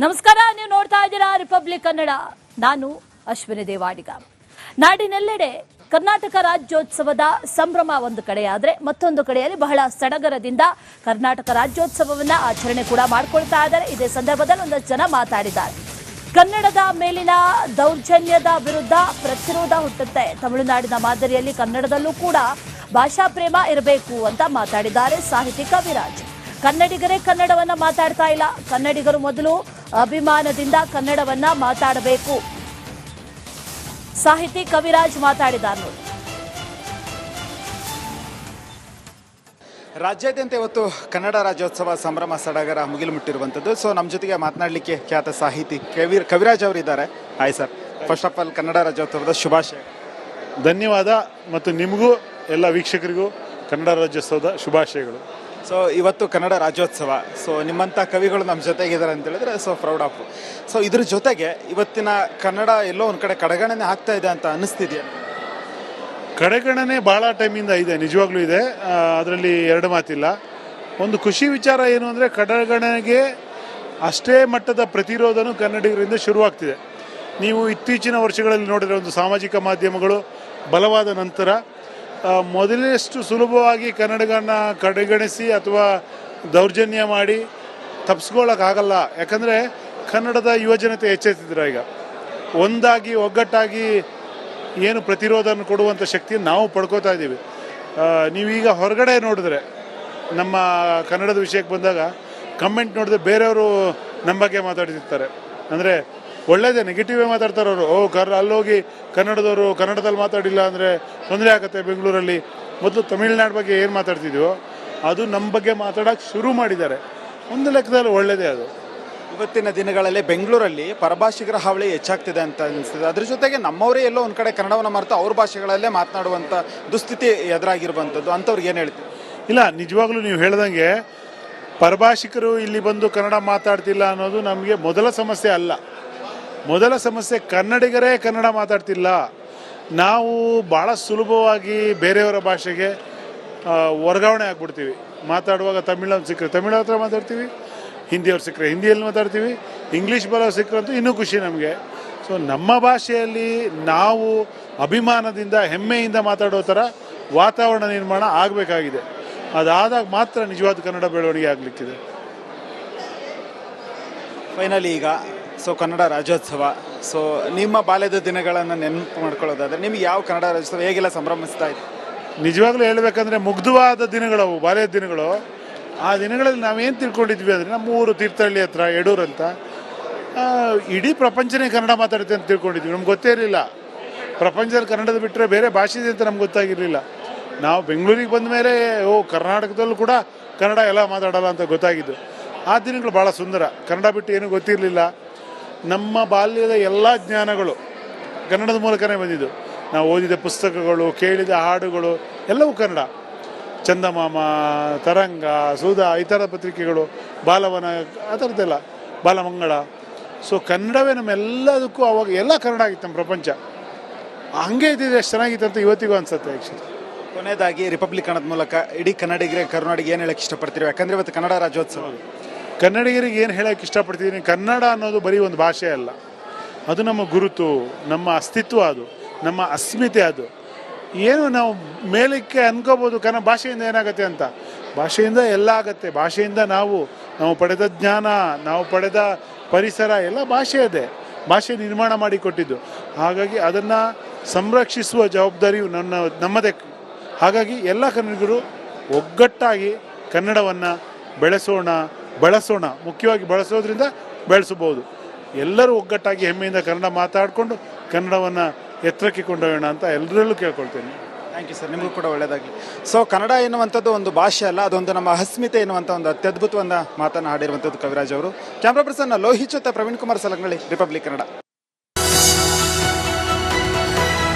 ನಮಸ್ಕಾರ, ನೀವು ನೋಡ್ತಾ ಇದ್ದೀರಾ ರಿಪಬ್ಲಿಕ್ ಕನ್ನಡ. ನಾನು ಅಶ್ವಿನಿ ದೇವಾಡಿಗ. ನಾಡಿನೆಲ್ಲೆಡೆ ಕರ್ನಾಟಕ ರಾಜ್ಯೋತ್ಸವದ ಸಂಭ್ರಮ ಒಂದು ಕಡೆಯಾದರೆ ಮತ್ತೊಂದು ಕಡೆಯಲ್ಲಿ ಬಹಳ ಸಡಗರದಿಂದ ಕರ್ನಾಟಕ ರಾಜ್ಯೋತ್ಸವವನ್ನು ಆಚರಣೆ ಕೂಡ ಮಾಡಿಕೊಳ್ತಾ ಇದ್ದಾರೆ. ಇದೇ ಸಂದರ್ಭದಲ್ಲಿ ಒಂದಷ್ಟು ಜನ ಮಾತಾಡಿದ್ದಾರೆ. ಕನ್ನಡದ ಮೇಲಿನ ದೌರ್ಜನ್ಯದ ವಿರುದ್ಧ ಪ್ರತಿರೋಧ ಹುಟ್ಟುತ್ತೆ. ತಮಿಳುನಾಡಿನ ಮಾದರಿಯಲ್ಲಿ ಕನ್ನಡದಲ್ಲೂ ಕೂಡ ಭಾಷಾ ಪ್ರೇಮ ಇರಬೇಕು ಅಂತ ಮಾತಾಡಿದ್ದಾರೆ ಸಾಹಿತಿ ಕವಿರಾಜ್. ಕನ್ನಡಿಗರೇ ಕನ್ನಡವನ್ನ ಮಾತಾಡ್ತಾ ಇಲ್ಲ, ಕನ್ನಡಿಗರು ಮೊದಲು ಅಭಿಮಾನದಿಂದ ಕನ್ನಡವನ್ನ ಮಾತಾಡಬೇಕು. ಸಾಹಿತಿ ಕವಿರಾಜ್ ಮಾತಾಡಿದ್ದಾರೆ ನೋಡಿ. ರಾಜ್ಯಾದ್ಯಂತ ಇವತ್ತು ಕನ್ನಡ ರಾಜ್ಯೋತ್ಸವ ಸಂಭ್ರಮ ಸಡಗರ ಮುಗಿಲು ಮುಟ್ಟಿರುವಂಥದ್ದು. ಸೊ ನಮ್ಮ ಜೊತೆಗೆ ಮಾತನಾಡಲಿಕ್ಕೆ ಖ್ಯಾತ ಸಾಹಿತಿ ಕವಿರಾಜ್ ಅವರಿದ್ದಾರೆ. Hi sir, first of all Kannada ರಾಜ್ಯೋತ್ಸವದ ಶುಭಾಶಯ. ಧನ್ಯವಾದ. ಮತ್ತು ನಿಮಗೂ ಎಲ್ಲ ವೀಕ್ಷಕರಿಗೂ ಕನ್ನಡ ರಾಜ್ಯೋತ್ಸವದ ಶುಭಾಶಯಗಳು. ಸೊ ಇವತ್ತು ಕನ್ನಡ ರಾಜ್ಯೋತ್ಸವ, ಸೊ ನಿಮ್ಮಂಥ ಕವಿಗಳು ನಮ್ಮ ಜೊತೆಗಿದ್ದಾರೆ ಅಂತ ಹೇಳಿದ್ರೆ ಸೊ ಪ್ರೌಡ್ ಆಫ್. ಸೊ ಇದ್ರ ಜೊತೆಗೆ ಇವತ್ತಿನ ಕನ್ನಡ ಎಲ್ಲೋ ಒಂದು ಕಡೆ ಕಡೆಗಣನೆ ಆಗ್ತಾ ಇದೆ ಅಂತ ಅನ್ನಿಸ್ತಿದೆಯಾ? ಕಡೆಗಣನೆ ಭಾಳ ಟೈಮಿಂದ ಇದೆ, ನಿಜವಾಗ್ಲೂ ಇದೆ, ಅದರಲ್ಲಿ ಎರಡು ಮಾತಿಲ್ಲ. ಒಂದು ಖುಷಿ ವಿಚಾರ ಏನು ಅಂದರೆ ಕಡೆಗಣನೆಗೆ ಅಷ್ಟೇ ಮಟ್ಟದ ಪ್ರತಿರೋಧನೂ ಕನ್ನಡಿಗರಿಂದ ಶುರುವಾಗ್ತಿದೆ. ನೀವು ಇತ್ತೀಚಿನ ವರ್ಷಗಳಲ್ಲಿ ನೋಡಿದರೆ ಒಂದು ಸಾಮಾಜಿಕ ಮಾಧ್ಯಮಗಳು ಬಲವಾದ ನಂತರ ಮೊದಲಷ್ಟು ಸುಲಭವಾಗಿ ಕನ್ನಡಿಗರನ್ನ ಕಡೆಗಣಿಸಿ ಅಥವಾ ದೌರ್ಜನ್ಯ ಮಾಡಿ ತಪ್ಪಿಸ್ಕೊಳ್ಳೋಕ್ಕಾಗಲ್ಲ. ಯಾಕಂದರೆ ಕನ್ನಡದ ಯುವಜನತೆ ಎಚ್ಚೆತ್ತಿದ್ರು. ಈಗ ಒಂದಾಗಿ ಒಗ್ಗಟ್ಟಾಗಿ ಏನು ಪ್ರತಿರೋಧನ ಕೊಡುವಂಥ ಶಕ್ತಿಯನ್ನು ನಾವು ಪಡ್ಕೋತಾ ಇದ್ದೀವಿ. ನೀವೀಗ ಹೊರಗಡೆ ನೋಡಿದ್ರೆ ನಮ್ಮ ಕನ್ನಡದ ವಿಷಯಕ್ಕೆ ಬಂದಾಗ ಕಮೆಂಟ್ ನೋಡಿದ್ರೆ ಬೇರೆಯವರು ನಮ್ಮ ಬಗ್ಗೆ ಮಾತಾಡ್ತಿರ್ತಾರೆ. ಅಂದರೆ ಒಳ್ಳೇದೇ, ನೆಗೆಟಿವೇ ಮಾತಾಡ್ತಾರೆ ಅವರು. ಅಲ್ಲೋಗಿ ಕನ್ನಡದವರು ಕನ್ನಡದಲ್ಲಿ ಮಾತಾಡಿಲ್ಲ ಅಂದರೆ ತೊಂದರೆ ಆಗುತ್ತೆ ಬೆಂಗಳೂರಲ್ಲಿ. ಮೊದಲು ತಮಿಳ್ನಾಡು ಬಗ್ಗೆ ಏನು ಮಾತಾಡ್ತಿದ್ವೋ ಅದು ನಮ್ಮ ಬಗ್ಗೆ ಮಾತಾಡೋಕ್ಕೆ ಶುರು ಮಾಡಿದ್ದಾರೆ. ಒಂದು ಲೆಕ್ಕದಲ್ಲಿ ಒಳ್ಳೆಯದೇ ಅದು. ಇವತ್ತಿನ ದಿನಗಳಲ್ಲಿ ಬೆಂಗಳೂರಲ್ಲಿ ಪರಭಾಷಿಗರ ಹಾವಳಿ ಹೆಚ್ಚಾಗ್ತಿದೆ ಅಂತ ಅನಿಸ್ತದೆ. ಅದ್ರ ಜೊತೆಗೆ ನಮ್ಮವರೇ ಎಲ್ಲೋ ಒಂದು ಕಡೆ ಕನ್ನಡವನ್ನು ಮರೆತು ಅವ್ರ ಭಾಷೆಗಳಲ್ಲೇ ಮಾತನಾಡುವಂಥ ದುಸ್ಥಿತಿ ಎದುರಾಗಿರುವಂಥದ್ದು. ಅಂಥವ್ರಿಗೆ ಏನು ಹೇಳ್ತೀವಿ? ಇಲ್ಲ, ನಿಜವಾಗ್ಲೂ ನೀವು ಹೇಳ್ದಂಗೆ ಪರಭಾಷಿಕರು ಇಲ್ಲಿ ಬಂದು ಕನ್ನಡ ಮಾತಾಡ್ತಿಲ್ಲ ಅನ್ನೋದು ನಮಗೆ ಮೊದಲ ಸಮಸ್ಯೆ ಅಲ್ಲ. ಮೊದಲ ಸಮಸ್ಯೆ ಕನ್ನಡಿಗರೇ ಕನ್ನಡ ಮಾತಾಡ್ತಿಲ್ಲ. ನಾವು ಭಾಳ ಸುಲಭವಾಗಿ ಬೇರೆಯವರ ಭಾಷೆಗೆ ವರ್ಗಾವಣೆ ಆಗ್ಬಿಡ್ತೀವಿ. ಮಾತಾಡುವಾಗ ತಮಿಳವ್ರು ಸಿಕ್ಕರೆ ತಮಿಳ್ ಹತ್ರ ಮಾತಾಡ್ತೀವಿ, ಹಿಂದಿಯವ್ರು ಸಿಕ್ಕರೆ ಹಿಂದಿಯಲ್ಲಿ ಮಾತಾಡ್ತೀವಿ, ಇಂಗ್ಲೀಷ್ ಬರೋರು ಸಿಕ್ಕರಂತೂ ಇನ್ನೂ ಖುಷಿ ನಮಗೆ. ಸೊ ನಮ್ಮ ಭಾಷೆಯಲ್ಲಿ ನಾವು ಅಭಿಮಾನದಿಂದ ಹೆಮ್ಮೆಯಿಂದ ಮಾತಾಡೋ ಥರ ವಾತಾವರಣ ನಿರ್ಮಾಣ ಆಗಬೇಕಾಗಿದೆ. ಅದಾದಾಗ ಮಾತ್ರ ನಿಜವಾದ ಕನ್ನಡ ಬೆಳವಣಿಗೆ ಆಗಲಿಕ್ಕಿದೆ. ಫೈನಲಿ ಈಗ ಸೊ ಕನ್ನಡ ರಾಜ್ಯೋತ್ಸವ, ಸೊ ನಿಮ್ಮ ಬಾಲ್ಯದ ದಿನಗಳನ್ನು ನೆನಪು ಮಾಡ್ಕೊಳ್ಳೋದಾದ್ರೆ ನಿಮ್ಗೆ ಯಾವ ಕನ್ನಡ ರಾಜ್ಯೋತ್ಸವ ಹೇಗೆಲ್ಲ ಸಂಭ್ರಮಿಸ್ತಾ ಇದೆ? ನಿಜವಾಗ್ಲೂ ಹೇಳಬೇಕಂದ್ರೆ ಮುಗ್ಧವಾದ ದಿನಗಳವು ಬಾಲ್ಯದ ದಿನಗಳು. ಆ ದಿನಗಳಲ್ಲಿ ನಾವೇನು ತಿಳ್ಕೊಂಡಿದ್ವಿ ಅಂದರೆ ನಮ್ಮ ಊರು ತೀರ್ಥಹಳ್ಳಿ ಹತ್ರ ಯಡೂರು ಅಂತ, ಇಡೀ ಪ್ರಪಂಚನೇ ಕನ್ನಡ ಮಾತಾಡುತ್ತೆ ಅಂತ ತಿಳ್ಕೊಂಡಿದ್ವಿ. ನಮ್ಗೆ ಗೊತ್ತೇ ಇರಲಿಲ್ಲ ಪ್ರಪಂಚದಲ್ಲಿ ಕನ್ನಡದ ಬಿಟ್ಟರೆ ಬೇರೆ ಭಾಷೆ ಇದೆ ಅಂತ ನಮ್ಗೆ ಗೊತ್ತಾಗಿರಲಿಲ್ಲ. ನಾವು ಬೆಂಗಳೂರಿಗೆ ಬಂದ ಮೇಲೆ ಕರ್ನಾಟಕದಲ್ಲೂ ಕೂಡ ಕನ್ನಡ ಎಲ್ಲ ಮಾತಾಡಲ್ಲ ಅಂತ ಗೊತ್ತಾಗಿದ್ದು. ಆ ದಿನಗಳು ಭಾಳ ಸುಂದರ. ಕನ್ನಡ ಬಿಟ್ಟು ಏನೂ ಗೊತ್ತಿರಲಿಲ್ಲ. ನಮ್ಮ ಬಾಲ್ಯದ ಎಲ್ಲ ಜ್ಞಾನಗಳು ಕನ್ನಡದ ಮೂಲಕನೇ ಬಂದಿದ್ದು. ನಾವು ಓದಿದ ಪುಸ್ತಕಗಳು, ಕೇಳಿದ ಹಾಡುಗಳು ಎಲ್ಲವೂ ಕನ್ನಡ. ಚಂದಮಾಮ, ತರಂಗ, ಸುಧಾ, ಈ ಥರದ ಪತ್ರಿಕೆಗಳು, ಬಾಲವನ, ಆ ಥರದ್ದೆಲ್ಲ, ಬಾಲಮಂಗಳ. ಸೊ ಕನ್ನಡವೇ ನಮ್ಮೆಲ್ಲದಕ್ಕೂ ಅವಾಗ ಎಲ್ಲ ಕನ್ನಡ ಆಗಿತ್ತು. ನಮ್ಮ ಪ್ರಪಂಚ ಹಂಗೆ ಇದ್ದಿದ್ದು ಎಷ್ಟು ಚೆನ್ನಾಗಿತ್ತು ಅಂತ ಇವತ್ತಿಗೂ ಅನ್ಸುತ್ತೆ. ಆ್ಯಕ್ಚುಲಿ ಕೊನೆಯದಾಗಿ ರಿಪಬ್ಲಿಕ್ ಕನ್ನಡದ ಮೂಲಕ ಇಡೀ ಕನ್ನಡಿಗರೇ ಕರ್ನಾಟಕ ಏನು ಹೇಳಕ್ಕೆ ಇಷ್ಟಪಡ್ತೀವಿ? ಯಾಕಂದರೆ ಇವತ್ತು ಕನ್ನಡ ರಾಜ್ಯೋತ್ಸವ. ಕನ್ನಡಿಗರಿಗೆ ಏನು ಹೇಳೋಕ್ಕೆ ಇಷ್ಟಪಡ್ತಿದ್ದೀನಿ, ಕನ್ನಡ ಅನ್ನೋದು ಬರೀ ಒಂದು ಭಾಷೆ ಅಲ್ಲ, ಅದು ನಮ್ಮ ಗುರುತು, ನಮ್ಮ ಅಸ್ತಿತ್ವ, ಅದು ನಮ್ಮ ಅಸ್ಮಿತೆ. ಅದು ಏನು ನಾವು ಮೇಲಕ್ಕೆ ಅನ್ಕೋಬೋದು ಭಾಷೆಯಿಂದ ಏನಾಗುತ್ತೆ ಅಂತ. ಭಾಷೆಯಿಂದ ಎಲ್ಲ ಆಗುತ್ತೆ. ಭಾಷೆಯಿಂದ ನಾವು ಪಡೆದ ಜ್ಞಾನ, ನಾವು ಪಡೆದ ಪರಿಸರ ಎಲ್ಲ ಭಾಷೆ ಇದೆ. ಭಾಷೆ ನಿರ್ಮಾಣ ಮಾಡಿಕೊಟ್ಟಿದ್ದು. ಹಾಗಾಗಿ ಅದನ್ನು ಸಂರಕ್ಷಿಸುವ ಜವಾಬ್ದಾರಿಯು ನಮ್ಮದೇ. ಹಾಗಾಗಿ ಎಲ್ಲ ಕನ್ನಡಿಗರು ಒಗ್ಗಟ್ಟಾಗಿ ಕನ್ನಡವನ್ನು ಬಳಸೋಣ. ಮುಖ್ಯವಾಗಿ ಬಳಸೋದ್ರಿಂದ ಬೆಳೆಸಬಹುದು. ಎಲ್ಲರೂ ಒಗ್ಗಟ್ಟಾಗಿ ಹೆಮ್ಮೆಯಿಂದ ಕನ್ನಡ ಮಾತಾಡಿಕೊಂಡು ಕನ್ನಡವನ್ನು ಎತ್ತರಕ್ಕೆ ಕೊಂಡೊಯ್ಯೋಣ ಅಂತ ಎಲ್ಲರಲ್ಲೂ ಕೇಳ್ಕೊಳ್ತೇನೆ. ಥ್ಯಾಂಕ್ ಯು ಸರ್, ನಿಮಗೂ ಕೂಡ ಒಳ್ಳೆಯದಾಗಲಿ. ಸೊ ಕನ್ನಡ ಎನ್ನುವಂಥದ್ದು ಒಂದು ಭಾಷೆ ಅಲ್ಲ, ಅದೊಂದು ನಮ್ಮ ಅಸ್ಮಿತೆ ಎನ್ನುವಂಥ ಒಂದು ಅತ್ಯದ್ಭುತವಾದ ಮಾತನ್ನು ಹಾಡಿರುವಂಥದ್ದು ಕವಿರಾಜ್ ಅವರು. ಕ್ಯಾಮ್ರಾ ಪರ್ಸನ್ ಲೋಹಿತ್ ಜೊತೆ ಪ್ರವೀಣ್ ಕುಮಾರ್ ಸಲಂಗಳಿ, ರಿಪಬ್ಲಿಕ್ ಕನ್ನಡ.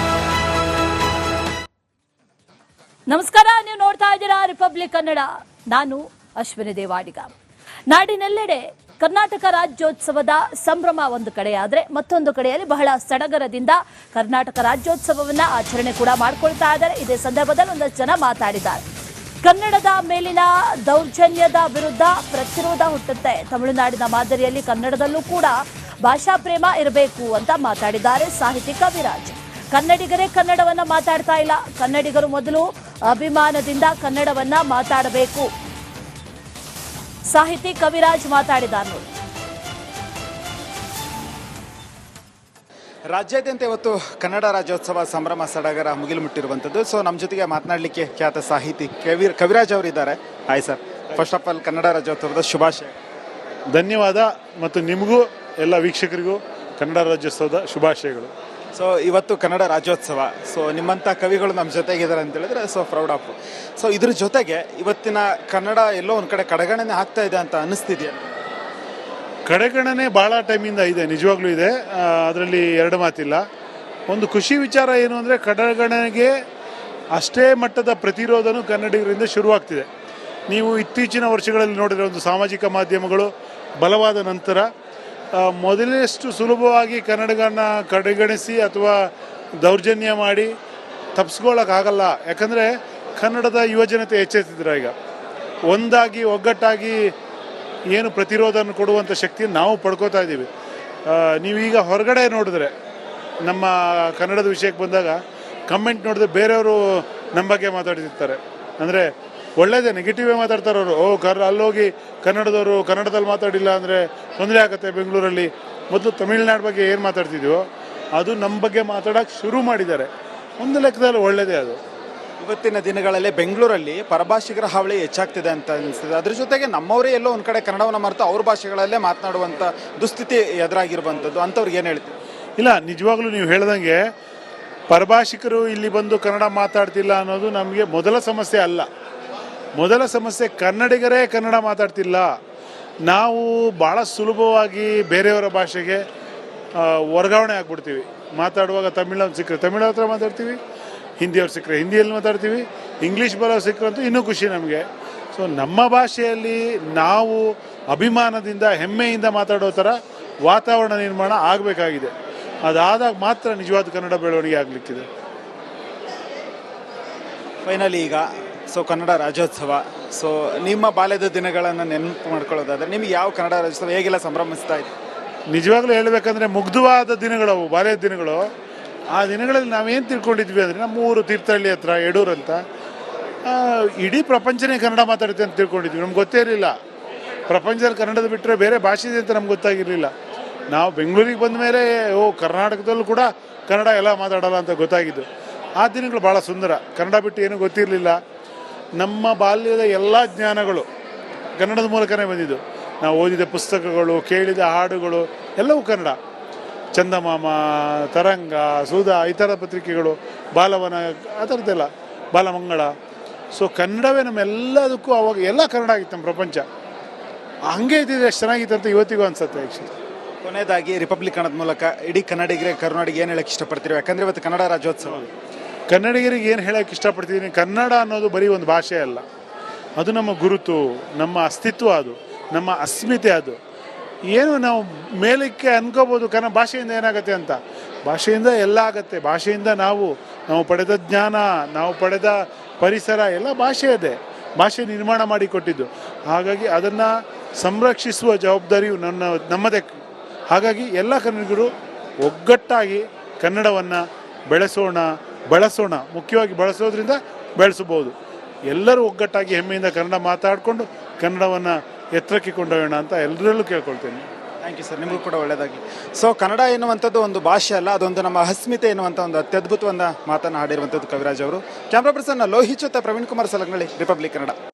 ನಮಸ್ಕಾರ, ನೀವು ನೋಡ್ತಾ ಇದ್ದೀರಾ ರಿಪಬ್ಲಿಕ್ ಕನ್ನಡ. ನಾನು ಅಶ್ವಿನಿ ದೇವಾಡಿಗ. ನಾಡಿನೆಲ್ಲೆಡೆ ಕರ್ನಾಟಕ ರಾಜ್ಯೋತ್ಸವದ ಸಂಭ್ರಮ ಒಂದು ಕಡೆಯಾದರೆ ಮತ್ತೊಂದು ಕಡೆಯಲ್ಲಿ ಬಹಳ ಸಡಗರದಿಂದ ಕರ್ನಾಟಕ ರಾಜ್ಯೋತ್ಸವವನ್ನು ಆಚರಣೆ ಕೂಡ ಮಾಡಿಕೊಳ್ತಾ ಇದ್ದಾರೆ. ಇದೇ ಸಂದರ್ಭದಲ್ಲಿ ಒಂದಷ್ಟು ಜನ ಮಾತಾಡಿದ್ದಾರೆ. ಕನ್ನಡದ ಮೇಲಿನ ದೌರ್ಜನ್ಯದ ವಿರುದ್ಧ ಪ್ರತಿರೋಧ ಹುಟ್ಟುತ್ತೆ. ತಮಿಳುನಾಡಿನ ಮಾದರಿಯಲ್ಲಿ ಕನ್ನಡದಲ್ಲೂ ಕೂಡ ಭಾಷಾ ಪ್ರೇಮ ಇರಬೇಕು ಅಂತ ಮಾತಾಡಿದ್ದಾರೆ ಸಾಹಿತಿ ಕವಿರಾಜ್. ಕನ್ನಡಿಗರೇ ಕನ್ನಡವನ್ನ ಮಾತಾಡ್ತಾ ಇಲ್ಲ, ಕನ್ನಡಿಗರು ಮೊದಲು ಅಭಿಮಾನದಿಂದ ಕನ್ನಡವನ್ನ ಮಾತಾಡಬೇಕು. ಸಾಹಿತಿ ಕವಿರಾಜ್ ಮಾತಾಡಿದ್ದಾರೆ ನೋಡಿ. ರಾಜ್ಯಾದ್ಯಂತ ಇವತ್ತು ಕನ್ನಡ ರಾಜ್ಯೋತ್ಸವ ಸಂಭ್ರಮ ಸಡಗರ ಮುಗಿಲು ಮುಟ್ಟಿರುವಂಥದ್ದು. ಸೊ ನಮ್ಮ ಜೊತೆಗೆ ಮಾತನಾಡಲಿಕ್ಕೆ ಖ್ಯಾತ ಸಾಹಿತಿ ಕವಿರಾಜ್ ಅವರು ಇದ್ದಾರೆ. Hi sir, first of all Kannada ರಾಜ್ಯೋತ್ಸವದ ಶುಭಾಶಯ. ಧನ್ಯವಾದ. ಮತ್ತು ನಿಮಗೂ ಎಲ್ಲ ವೀಕ್ಷಕರಿಗೂ ಕನ್ನಡ ರಾಜ್ಯೋತ್ಸವದ ಶುಭಾಶಯಗಳು. ಸೊ ಇವತ್ತು ಕನ್ನಡ ರಾಜ್ಯೋತ್ಸವ, ಸೊ ನಿಮ್ಮಂಥ ಕವಿಗಳು ನಮ್ಮ ಜೊತೆಗಿದ್ದಾರೆ ಅಂತ ಹೇಳಿದ್ರೆ ಸೊ ಪ್ರೌಡ್ ಆಫ್. ಸೊ ಇದ್ರ ಜೊತೆಗೆ ಇವತ್ತಿನ ಕನ್ನಡ ಎಲ್ಲೋ ಒಂದು ಕಡೆ ಕಡೆಗಣನೆ ಆಗ್ತಾ ಇದೆ ಅಂತ ಅನಿಸ್ತಿದೆಯಾ? ಕಡೆಗಣನೆ ಭಾಳ ಟೈಮಿಂದ ಇದೆ, ನಿಜವಾಗ್ಲೂ ಇದೆ. ಅದರಲ್ಲಿ ಎರಡು ಮಾತಿಲ್ಲ. ಒಂದು ಖುಷಿ ವಿಚಾರ ಏನು ಅಂದರೆ ಕಡೆಗಣನೆಗೆ ಅಷ್ಟೇ ಮಟ್ಟದ ಪ್ರತಿರೋಧನೂ ಕನ್ನಡಿಗರಿಂದ ಶುರುವಾಗ್ತಿದೆ. ನೀವು ಇತ್ತೀಚಿನ ವರ್ಷಗಳಲ್ಲಿ ನೋಡಿದರೆ ಒಂದು ಸಾಮಾಜಿಕ ಮಾಧ್ಯಮಗಳು ಬಲವಾದ ನಂತರ ಮೊದಲಷ್ಟು ಸುಲಭವಾಗಿ ಕನ್ನಡಿಗರನ್ನ ಕಡೆಗಣಿಸಿ ಅಥವಾ ದೌರ್ಜನ್ಯ ಮಾಡಿ ತಪ್ಪಿಸ್ಕೊಳ್ಳೋಕ್ಕಾಗಲ್ಲ. ಯಾಕಂದರೆ ಕನ್ನಡದ ಯುವಜನತೆ ಎಚ್ಚೆತ್ತಿದ್ರೆ ಈಗ ಒಂದಾಗಿ ಒಗ್ಗಟ್ಟಾಗಿ ಏನು ಪ್ರತಿರೋಧನ ಕೊಡುವಂಥ ಶಕ್ತಿಯನ್ನು ನಾವು ಪಡ್ಕೋತಾ ಇದ್ದೀವಿ. ನೀವೀಗ ಹೊರಗಡೆ ನೋಡಿದ್ರೆ ನಮ್ಮ ಕನ್ನಡದ ವಿಷಯಕ್ಕೆ ಬಂದಾಗ ಕಮೆಂಟ್ ನೋಡಿದ್ರೆ ಬೇರೆಯವರು ನಮ್ಮ ಬಗ್ಗೆ ಮಾತಾಡ್ತಿರ್ತಾರೆ. ಅಂದರೆ ಒಳ್ಳೆಯದೇ, ನೆಗೆಟಿವೇ ಮಾತಾಡ್ತಾರೆ ಅವರು. ಅಲ್ಲೋಗಿ ಕನ್ನಡದವರು ಕನ್ನಡದಲ್ಲಿ ಮಾತಾಡಿಲ್ಲ ಅಂದರೆ ತೊಂದರೆ ಆಗುತ್ತೆ ಬೆಂಗಳೂರಲ್ಲಿ. ಮೊದಲು ತಮಿಳ್ನಾಡು ಬಗ್ಗೆ ಏನು ಮಾತಾಡ್ತಿದ್ವೋ ಅದು ನಮ್ಮ ಬಗ್ಗೆ ಮಾತಾಡೋಕ್ಕೆ ಶುರು ಮಾಡಿದ್ದಾರೆ. ಒಂದು ಲೆಕ್ಕದಲ್ಲಿ ಒಳ್ಳೆಯದೇ ಅದು. ಇವತ್ತಿನ ದಿನಗಳಲ್ಲಿ ಬೆಂಗಳೂರಲ್ಲಿ ಪರಭಾಷಿಗರ ಹಾವಳಿ ಹೆಚ್ಚಾಗ್ತಿದೆ ಅಂತ ಅನಿಸ್ತದೆ. ಅದ್ರ ಜೊತೆಗೆ ನಮ್ಮವರೇ ಎಲ್ಲೋ ಒಂದು ಕಡೆ ಕನ್ನಡವನ್ನು ಮರೆತು ಅವ್ರ ಭಾಷೆಗಳಲ್ಲೇ ಮಾತನಾಡುವಂಥ ದುಸ್ಥಿತಿ ಎದುರಾಗಿರುವಂಥದ್ದು. ಅಂಥವ್ರಿಗೆ ಏನು ಹೇಳ್ತೀವಿ? ಇಲ್ಲ, ನಿಜವಾಗ್ಲೂ ನೀವು ಹೇಳ್ದಂಗೆ ಪರಭಾಷಿಕರು ಇಲ್ಲಿ ಬಂದು ಕನ್ನಡ ಮಾತಾಡ್ತಿಲ್ಲ ಅನ್ನೋದು ನಮಗೆ ಮೊದಲ ಸಮಸ್ಯೆ ಅಲ್ಲ. ಮೊದಲ ಸಮಸ್ಯೆ ಕನ್ನಡಿಗರೇ ಕನ್ನಡ ಮಾತಾಡ್ತಿಲ್ಲ. ನಾವು ಭಾಳ ಸುಲಭವಾಗಿ ಬೇರೆಯವರ ಭಾಷೆಗೆ ವರ್ಗಾವಣೆ ಆಗ್ಬಿಡ್ತೀವಿ. ಮಾತಾಡುವಾಗ ತಮಿಳವ್ರು ಸಿಕ್ಕರೆ ತಮಿಳ್ ಹತ್ರ ಮಾತಾಡ್ತೀವಿ, ಹಿಂದಿಯವ್ರು ಸಿಕ್ಕರೆ ಹಿಂದಿಯಲ್ಲಿ ಮಾತಾಡ್ತೀವಿ, ಇಂಗ್ಲೀಷ್ ಬರೋರು ಸಿಕ್ಕರಂತೂ ಇನ್ನೂ ಖುಷಿ ನಮಗೆ. ಸೊ ನಮ್ಮ ಭಾಷೆಯಲ್ಲಿ ನಾವು ಅಭಿಮಾನದಿಂದ ಹೆಮ್ಮೆಯಿಂದ ಮಾತಾಡೋ ಥರ ವಾತಾವರಣ ನಿರ್ಮಾಣ ಆಗಬೇಕಾಗಿದೆ. ಅದಾದಾಗ ಮಾತ್ರ ನಿಜವಾದ ಕನ್ನಡ ಬೆಳವಣಿಗೆ ಆಗಲಿಕ್ಕಿದೆ. ಫೈನಲಿ ಈಗ ಸೊ ಕನ್ನಡ ರಾಜ್ಯೋತ್ಸವ, ಸೊ ನಿಮ್ಮ ಬಾಲ್ಯದ ದಿನಗಳನ್ನು ನೆನಪು ಮಾಡ್ಕೊಳ್ಳೋದಾದ್ರೆ ನಿಮಗೆ ಯಾವ ಕನ್ನಡ ರಾಜ್ಯೋತ್ಸವ ಹೇಗೆಲ್ಲ ಸಂಭ್ರಮಿಸ್ತಾ ಇದೆ? ನಿಜವಾಗ್ಲೂ ಹೇಳಬೇಕಂದ್ರೆ ಮುಗ್ಧವಾದ ದಿನಗಳು ಅವು, ಬಾಲ್ಯದ ದಿನಗಳು. ಆ ದಿನಗಳಲ್ಲಿ ನಾವೇನು ತಿಳ್ಕೊಂಡಿದ್ವಿ ಅಂದರೆ ನಮ್ಮ ಊರು ತೀರ್ಥಹಳ್ಳಿ ಹತ್ರ ಯಡೂರು ಅಂತ, ಇಡೀ ಪ್ರಪಂಚನೇ ಕನ್ನಡ ಮಾತಾಡುತ್ತೆ ಅಂತ ತಿಳ್ಕೊಂಡಿದ್ವಿ. ನಮ್ಗೆ ಗೊತ್ತೇ ಇರಲಿಲ್ಲ ಪ್ರಪಂಚದಲ್ಲಿ ಕನ್ನಡದ ಬಿಟ್ಟರೆ ಬೇರೆ ಭಾಷೆ ಇದೆ ಅಂತ ನಮ್ಗೆ ಗೊತ್ತಾಗಿರಲಿಲ್ಲ. ನಾವು ಬೆಂಗಳೂರಿಗೆ ಬಂದ ಮೇಲೆ ಕರ್ನಾಟಕದಲ್ಲೂ ಕೂಡ ಕನ್ನಡ ಎಲ್ಲ ಮಾತಾಡೋಲ್ಲ ಅಂತ ಗೊತ್ತಾಗಿದ್ದು. ಆ ದಿನಗಳು ಭಾಳ ಸುಂದರ. ಕನ್ನಡ ಬಿಟ್ಟು ಏನೂ ಗೊತ್ತಿರಲಿಲ್ಲ. ನಮ್ಮ ಬಾಲ್ಯದ ಎಲ್ಲ ಜ್ಞಾನಗಳು ಕನ್ನಡದ ಮೂಲಕನೇ ಬಂದಿದ್ದು. ನಾವು ಓದಿದ ಪುಸ್ತಕಗಳು, ಕೇಳಿದ ಹಾಡುಗಳು ಎಲ್ಲವೂ ಕನ್ನಡ. ಚಂದಮಾಮ, ತರಂಗ, ಸುಧಾ, ಈ ಥರ ಪತ್ರಿಕೆಗಳು, ಬಾಲವನ, ಆ ಥರದ್ದೆಲ್ಲ, ಬಾಲಮಂಗಳ. ಸೊ ಕನ್ನಡವೇ ನಮ್ಮೆಲ್ಲದಕ್ಕೂ ಅವಾಗ ಎಲ್ಲ ಕನ್ನಡ ಆಗಿತ್ತು. ನಮ್ಮ ಪ್ರಪಂಚ ಹಂಗೆ ಇದ್ದಿದ್ರೆ ಎಷ್ಟು ಚೆನ್ನಾಗಿತ್ತು ಅಂತ ಇವತ್ತಿಗೂ ಅನ್ಸುತ್ತೆ. ಆ್ಯಕ್ಚುಲಿ ಕೊನೆಯದಾಗಿ ರಿಪಬ್ಲಿಕ್ ಕನ್ನಡದ ಮೂಲಕ ಇಡೀ ಕನ್ನಡಿಗರಿಗೆ ಕರುನಾಡಿಗೆ ಏನು ಹೇಳಕ್ಕೆ ಇಷ್ಟಪಡ್ತೀವಿ? ಯಾಕಂದರೆ ಇವತ್ತು ಕನ್ನಡ ರಾಜ್ಯೋತ್ಸವ. ಕನ್ನಡಿಗರಿಗೆ ಏನು ಹೇಳೋಕ್ಕೆ ಇಷ್ಟಪಡ್ತಿದ್ದೀನಿ, ಕನ್ನಡ ಅನ್ನೋದು ಬರೀ ಒಂದು ಭಾಷೆ ಅಲ್ಲ, ಅದು ನಮ್ಮ ಗುರುತು, ನಮ್ಮ ಅಸ್ತಿತ್ವ, ಅದು ನಮ್ಮ ಅಸ್ಮಿತೆ. ಅದು ಏನು ನಾವು ಮೇಲಕ್ಕೆ ಅನ್ಕೋಬೋದು ಭಾಷೆಯಿಂದ ಏನಾಗುತ್ತೆ ಅಂತ. ಭಾಷೆಯಿಂದ ಎಲ್ಲ ಆಗುತ್ತೆ. ಭಾಷೆಯಿಂದ ನಾವು ಪಡೆದ ಜ್ಞಾನ, ನಾವು ಪಡೆದ ಪರಿಸರ ಎಲ್ಲ ಭಾಷೆ ಇದೆ. ಭಾಷೆ ನಿರ್ಮಾಣ ಮಾಡಿಕೊಟ್ಟಿದ್ದು. ಹಾಗಾಗಿ ಅದನ್ನು ಸಂರಕ್ಷಿಸುವ ಜವಾಬ್ದಾರಿಯು ನಮ್ಮದೇ. ಹಾಗಾಗಿ ಎಲ್ಲ ಕನ್ನಡಿಗರು ಒಗ್ಗಟ್ಟಾಗಿ ಕನ್ನಡವನ್ನು ಬಳಸೋಣ. ಮುಖ್ಯವಾಗಿ ಬಳಸೋದ್ರಿಂದ ಬೆಳೆಸಬಹುದು. ಎಲ್ಲರೂ ಒಗ್ಗಟ್ಟಾಗಿ ಹೆಮ್ಮೆಯಿಂದ ಕನ್ನಡ ಮಾತಾಡಿಕೊಂಡು ಕನ್ನಡವನ್ನು ಎತ್ತರಕ್ಕೆ ಕೊಂಡೊಯ್ಯೋಣ ಅಂತ ಎಲ್ಲರಲ್ಲೂ ಕೇಳ್ಕೊಳ್ತೇನೆ. ಥ್ಯಾಂಕ್ ಯು ಸರ್, ನಿಮಗೂ ಕೂಡ ಒಳ್ಳೆಯದಾಗಿ. ಸೊ ಕನ್ನಡ ಎನ್ನುವಂಥದ್ದು ಒಂದು ಭಾಷೆ ಅಲ್ಲ, ಅದೊಂದು ನಮ್ಮ ಅಸ್ಮಿತೆ ಎನ್ನುವಂಥ ಒಂದು ಅತ್ಯದ್ಭುತವಾದ ಮಾತನ್ನು ಹಾಡಿರುವಂಥದ್ದು ಕವಿರಾಜ್ ಅವರು. ಕ್ಯಾಮ್ರಾ ಪರ್ಸನ್ ಲೋಹಿತ್ ಜೊತೆ ಪ್ರವೀಣ್ ಕುಮಾರ್ ಸಲಗನಹಳ್ಳಿ, ರಿಪಬ್ಲಿಕ್ ಕನ್ನಡ.